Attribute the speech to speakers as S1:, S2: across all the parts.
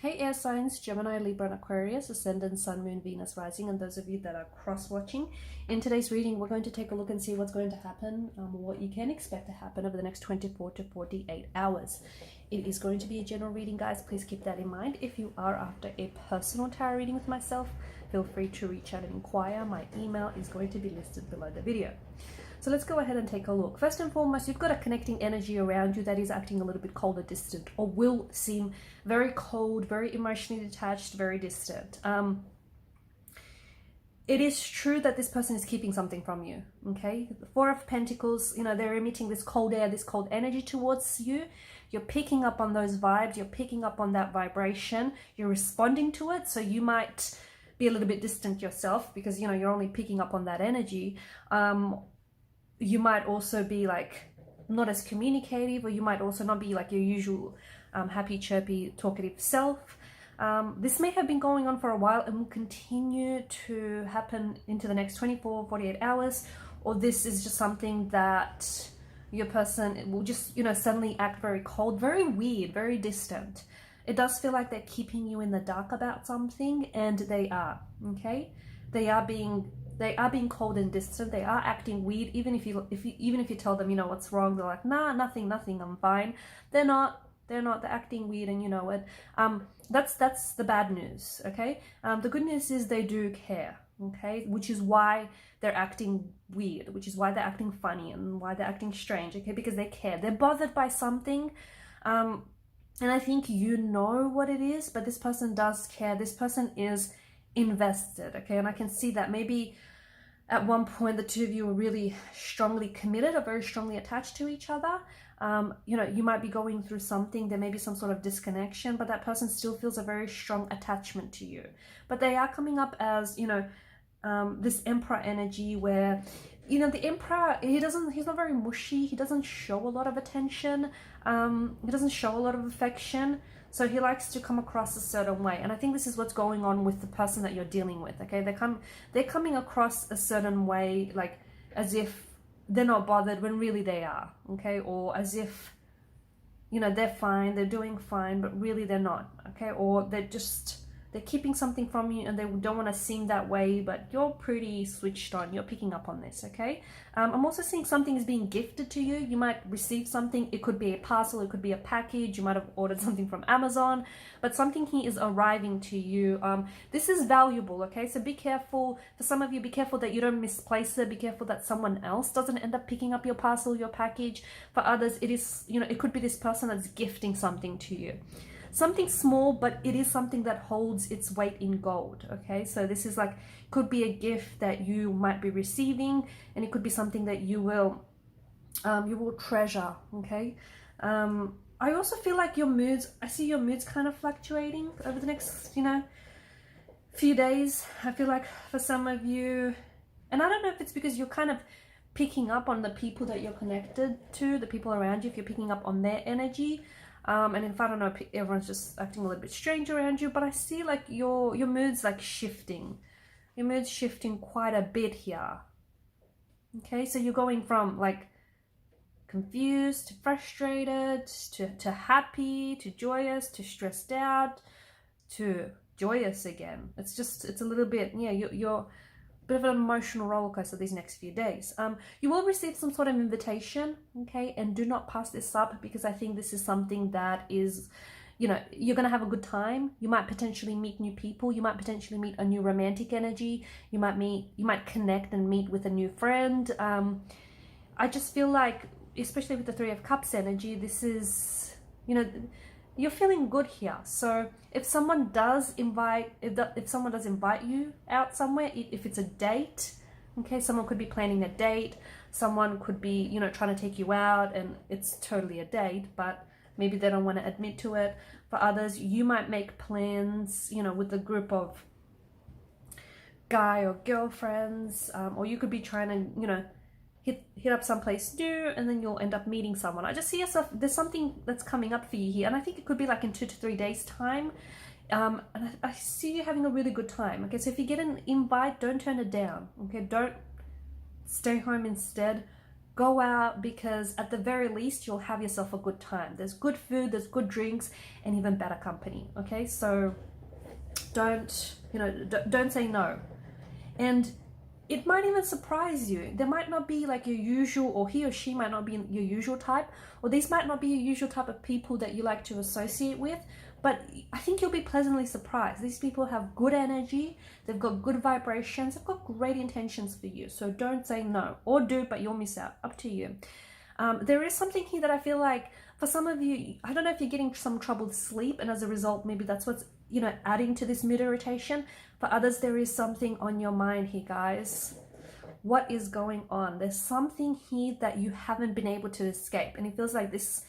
S1: Hey air signs, Gemini, Libra and Aquarius, Ascendant, Sun, Moon, Venus, Rising, and those of you that are cross-watching. In today's reading, we're going to take a look and see what's going to happen, what you can expect to happen over the next 24 to 48 hours. It is going to be a general reading, guys. Please keep that in mind. If you are after a personal tarot reading with myself, feel free to reach out and inquire. My email is going to be listed below the video. So let's go ahead and take a look. First and foremost, you've got a connecting energy around you that is acting a little bit cold or distant, or will seem very cold, very emotionally detached, very distant. It is true that this person is keeping something from you, okay? The Four of Pentacles, you know, they're emitting this cold air, this cold energy towards you. You're picking up on those vibes. You're picking up on that vibration. You're responding to it. So you might be a little bit distant yourself because, you know, you're only picking up on that energy. You might also be like not as communicative, or you might also not be like your usual happy, chirpy, talkative self. This may have been going on for a while and will continue to happen into the next 24, 48 hours, or this is just something that your person will just, you know, suddenly act very cold, very weird, very distant. It does feel like they're keeping you in the dark about something, and they are, okay? They are being cold and distant. They are acting weird. Even if you tell them, you know, what's wrong, they're like, nah, nothing, I'm fine. They're not. They're acting weird, and you know it. That's the bad news, okay? The good news is they do care, okay? Which is why they're acting weird, which is why they're acting funny and why they're acting strange, okay? Because they care. They're bothered by something, and I think you know what it is, but this person does care. This person is invested, okay? And I can see that maybe at one point the two of you are really strongly committed or very strongly attached to each other. You know, you might be going through something, there may be some sort of disconnection, but that person still feels a very strong attachment to you. But they are coming up as, you know, this Emperor energy where, you know, the Emperor, he's not very mushy, he doesn't show a lot of attention, he doesn't show a lot of affection. So he likes to come across a certain way. And I think this is what's going on with the person that you're dealing with, okay? They're coming across a certain way, like as if they're not bothered when really they are, okay? Or as if, you know, they're fine, they're doing fine, but really they're not, okay? Or they're keeping something from you and they don't want to seem that way, but you're pretty switched on. You're picking up on this, okay? I'm also seeing something is being gifted to you. You might receive something. It could be a parcel. It could be a package. You might have ordered something from Amazon, but something here is arriving to you. This is valuable, okay? So be careful. For some of you, be careful that you don't misplace it. Be careful that someone else doesn't end up picking up your parcel, your package. For others, it is, you know, it could be this person that's gifting something to you. Something small, but it is something that holds its weight in gold, okay? So this is like, could be a gift that you might be receiving, and it could be something that you will treasure, okay? I also feel like your moods, I see your moods kind of fluctuating over the next, you know, few days. I feel like for some of you, and I don't know if it's because you're kind of picking up on the people that you're connected to, the people around you, if you're picking up on their energy. And if I don't know, everyone's just acting a little bit strange around you, but I see like your mood's like shifting. Your mood's shifting quite a bit here. Okay, so you're going from like confused to frustrated to happy to joyous to stressed out to joyous again. It's a little bit, yeah, you're bit of an emotional roller coaster these next few days. You will receive some sort of invitation, okay? And do not pass this up, because I think this is something that is, you know, you're going to have a good time. You might potentially meet new people. You might potentially meet a new romantic energy. You might connect and meet with a new friend. I just feel like, especially with the Three of Cups energy, this is, you know, you're feeling good here. So if someone does invite you out somewhere, if it's a date, okay, someone could be planning a date, someone could be, you know, trying to take you out, and it's totally a date, but maybe they don't want to admit to it. For others, you might make plans, you know, with a group of guy or girlfriends, or you could be trying to, you know, hit up someplace new, and then you'll end up meeting someone. I just see yourself, there's something that's coming up for you here, and I think it could be like in 2 to 3 days time. And I see you having a really good time, okay? So if you get an invite, don't turn it down, okay? Don't stay home instead. Go out, because at the very least you'll have yourself a good time. There's good food, there's good drinks, and even better company. Okay, so don't, you know, don't say no. And it might even surprise you. There might not be like your usual, or he or she might not be your usual type, or these might not be your usual type of people that you like to associate with, but I think you'll be pleasantly surprised. These people have good energy, they've got good vibrations, they've got great intentions for you. So don't say no, or do, but you'll miss out. Up to you. There is something here that I feel like for some of you, I don't know if you're getting some troubled sleep, and as a result, maybe that's what's, you know, adding to this mood irritation. For others, there is something on your mind here, guys. What is going on? There's something here that you haven't been able to escape, and it feels like this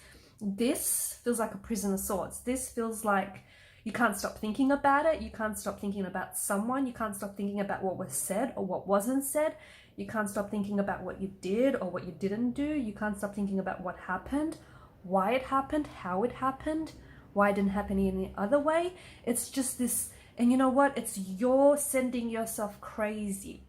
S1: feels like a prison of sorts. This feels like you can't stop thinking about it. You can't stop thinking about someone. You can't stop thinking about what was said or what wasn't said. You can't stop thinking about what you did or what you didn't do. You can't stop thinking about what happened, why it happened, how it happened, why it didn't happen any other way. It's just this, and you know what? It's you're sending yourself crazy.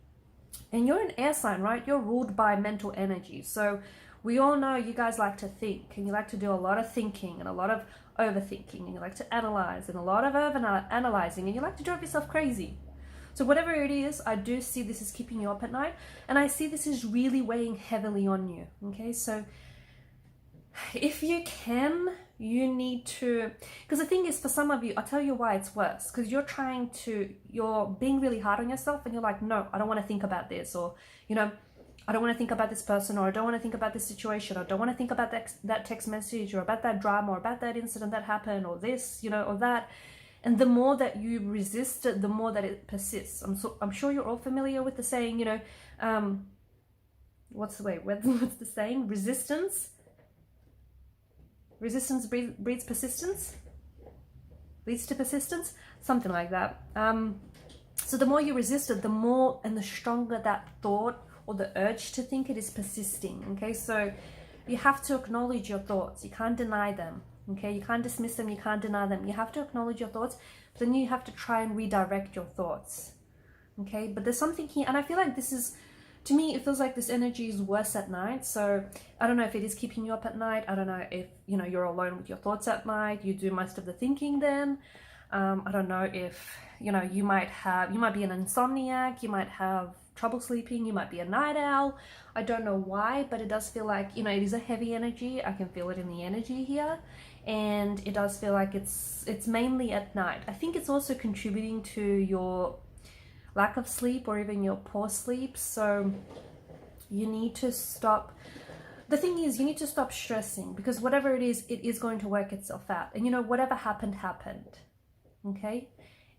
S1: And you're an air sign, right? You're ruled by mental energy. So we all know you guys like to think, and you like to do a lot of thinking and a lot of overthinking, and you like to analyze and a lot of over-analyzing, and you like to drive yourself crazy. So whatever it is, I do see this is keeping you up at night, and I see this is really weighing heavily on you. Okay, so if you can, you need to, because the thing is, for some of you, I'll tell you why it's worse, because you're being really hard on yourself, and you're like, no, I don't want to think about this, or, you know, I don't want to think about this person, or I don't want to think about this situation, or I don't want to think about that text message, or about that drama, or about that incident that happened, or this, you know, or that. And the more that you resist it, the more that it persists. I'm sure you're all familiar with the saying, you know, what's the saying? Resistance breeds persistence, leads to persistence, something like that. So the more you resist it, the more and the stronger that thought or the urge to think it is persisting. Okay, so you have to acknowledge your thoughts. You can't deny them. Okay, you can't dismiss them, you can't deny them. You have to acknowledge your thoughts, but then you have to try and redirect your thoughts. Okay, but there's something here, and I feel like this is, to me, it feels like this energy is worse at night. So I don't know if it is keeping you up at night. I don't know if, you know, you're alone with your thoughts at night. You do most of the thinking then. I don't know if, you know, you might be an insomniac. You might have trouble sleeping. You might be a night owl. I don't know why, but it does feel like, you know, it is a heavy energy. I can feel it in the energy here. And it does feel like it's mainly at night. I think it's also contributing to your lack of sleep or even your poor sleep. So you need to stop. The thing is, you need to stop stressing, because whatever it is going to work itself out. And you know, whatever happened. Okay?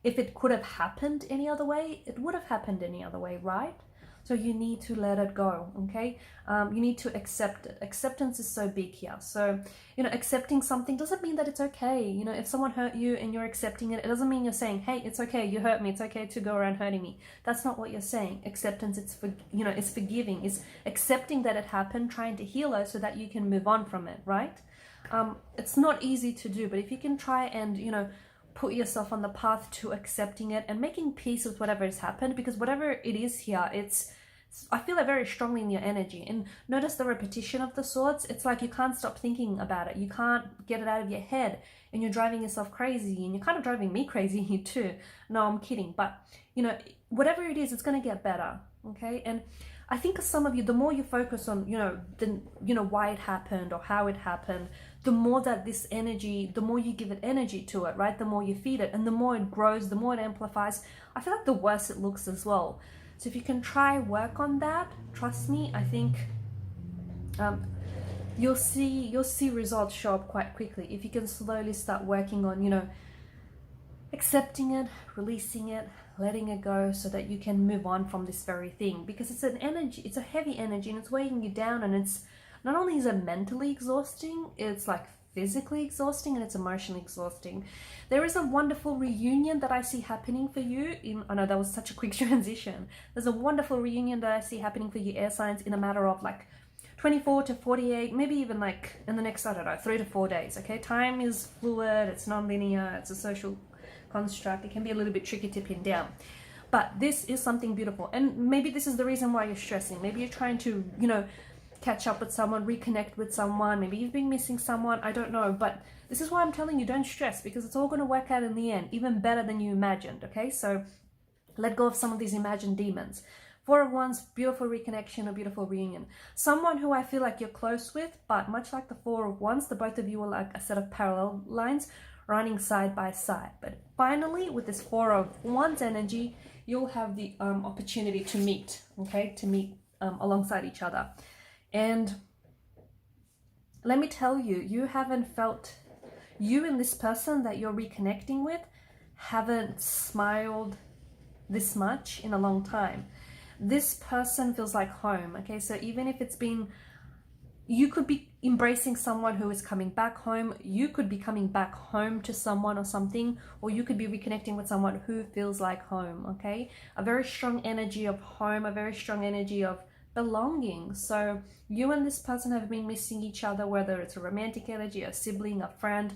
S1: If it could have happened any other way, it would have happened any other way, right? So you need to let it go, okay? You need to accept it. Acceptance is so big here. So, you know, accepting something doesn't mean that it's okay. You know, if someone hurt you and you're accepting it, it doesn't mean you're saying, hey, it's okay, you hurt me, it's okay to go around hurting me. That's not what you're saying. Acceptance, it's forgiving, it's accepting that it happened, trying to heal it so that you can move on from it, right? It's not easy to do, but if you can try and, you know, put yourself on the path to accepting it and making peace with whatever has happened, because whatever it is here, I feel it very strongly in your energy. And notice the repetition of the swords. It's like you can't stop thinking about it. You can't get it out of your head, and you're driving yourself crazy, and you're kind of driving me crazy here too. No, I'm kidding. But, you know, whatever it is, it's going to get better. Okay. And I think some of you, the more you focus on, why it happened or how it happened, the more that this energy, the more you give it energy to it, right? The more you feed it, and the more it grows, the more it amplifies. I feel like the worse it looks as well. So if you can try work on that, trust me, I think you'll see results show up quite quickly. If you can slowly start working on, accepting it, releasing it, letting it go, so that you can move on from this very thing, because it's an energy, it's a heavy energy, and it's weighing you down, and it's not only is it mentally exhausting, it's like physically exhausting, and it's emotionally exhausting. There is a wonderful reunion that I see happening for you I know that was such a quick transition. There's a wonderful reunion that I see happening for you air signs in a matter of like 24 to 48, maybe even like in the next, 3 to 4 days, okay? Time is fluid, it's non-linear, it's a social construct. It can be a little bit tricky to pin down. But this is something beautiful. And maybe this is the reason why you're stressing. Maybe you're trying to, catch up with someone, reconnect with someone. Maybe you've been missing someone, I don't know. But this is why I'm telling you, don't stress, because it's all going to work out in the end, even better than you imagined, okay? So let go of some of these imagined demons. Four of Wands, beautiful reconnection, a beautiful reunion. Someone who I feel like you're close with, but much like the Four of Wands, the both of you are like a set of parallel lines running side by side. But finally, with this Four of Wands energy, you'll have the opportunity to meet, okay? To meet alongside each other. And let me tell you, you haven't felt, you and this person that you're reconnecting with haven't smiled this much in a long time. This person feels like home, okay? So even if it's been, you could be embracing someone who is coming back home, you could be coming back home to someone or something, or you could be reconnecting with someone who feels like home, okay? A very strong energy of home, a very strong energy of belonging. So you and this person have been missing each other, whether it's a romantic energy, a sibling, a friend,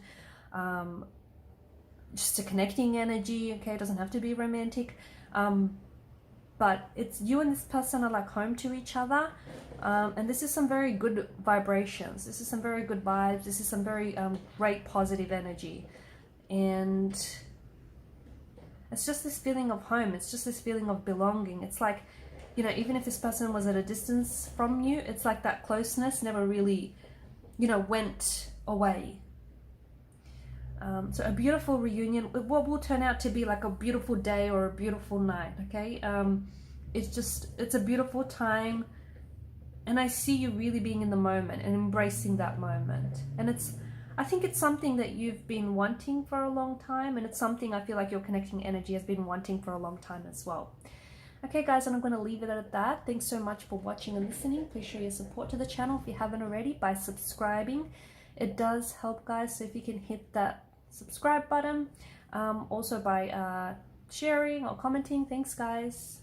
S1: just a connecting energy, okay? It doesn't have to be romantic. But it's you and this person are like home to each other, and this is some very good vibrations, this is some very good vibes, this is some very great positive energy, and it's just this feeling of home, it's just this feeling of belonging. It's like, you know, even if this person was at a distance from you, it's like that closeness never really, you know, went away. So a beautiful reunion, what will turn out to be like a beautiful day or a beautiful night, okay? It's a beautiful time, and I see you really being in the moment and embracing that moment. And I think it's something that you've been wanting for a long time, and it's something I feel like your connecting energy has been wanting for a long time as well. Okay guys, and I'm going to leave it at that. Thanks so much for watching and listening. Please show your support to the channel if you haven't already by subscribing. It does help, guys, so if you can hit that subscribe button, also by sharing or commenting. Thanks guys.